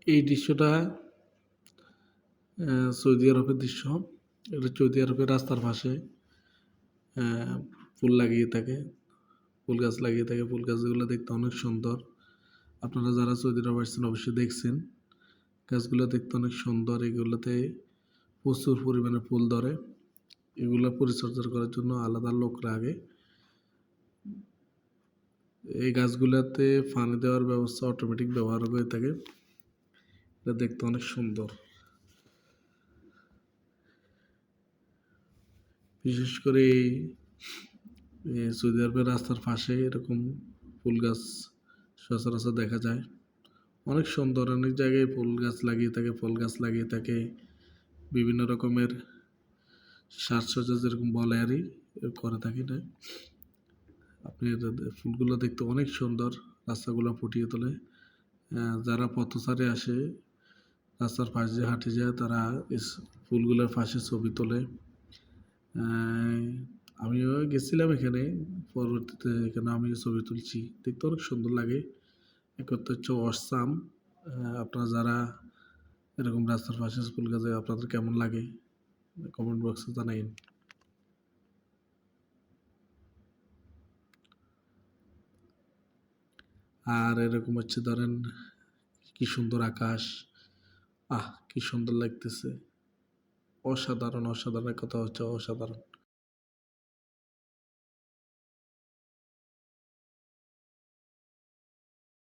এই দৃশ্যটা সৌদি আরবের দৃশ্য। এটা সৌদি আরবের রাস্তার পাশে ফুল লাগিয়ে থাকে, ফুল গাছ লাগিয়ে থাকে। ফুল গাছগুলো দেখতে অনেক সুন্দর। আপনারা যারা সৌদি আরব আসছেন অবশ্যই দেখছেন। গাছগুলো দেখতে অনেক সুন্দর। এগুলোতে প্রচুর পরিমাণে ফুল ধরে। এগুলো পরিচর্যা করার জন্য আলাদা লোক লাগে। এই গাছগুলোতে পানি দেওয়ার ব্যবস্থা অটোমেটিক ব্যবহার হয়ে থাকে। এটা দেখতে অনেক সুন্দর। বিশেষ করে এই সৌদি আরবের রাস্তার পাশে এরকম ফুল গাছ সচরাচর দেখা যায়। অনেক সুন্দর। অনেক জায়গায় ফুল গাছ লাগিয়ে থাকে, ফল গাছ লাগিয়ে থাকে। বিভিন্ন রকমের সাজসজ্জা যেরকম বলে আরই করে থাকি না। আপনি ফুলগুলো দেখতে অনেক সুন্দর। রাস্তাগুলো ফুটিয়ে তোলে। যারা পথচারী আসে রাস্তার পাশ দিয়ে হাঁটে যায় তারা ফুলগুলোর পাশে ছবি তোলে। আমিও গেছিলাম এখানে, পরবর্তীতে এখানে আমিও ছবি তুলছি। দেখতে অনেক সুন্দর লাগে। এক কথা হচ্ছে অসাম। আপনারা যারা এরকম রাস্তার পাশে ফুল গাছে আপনাদের কেমন লাগে কমেন্ট বক্সে জানাইন। আর এরকম হচ্ছে ধরেন কি সুন্দর আকাশ, কি সুন্দর লাগতেছে। অসাধারণ, অসাধারণ। কথা হচ্ছে অসাধারণ।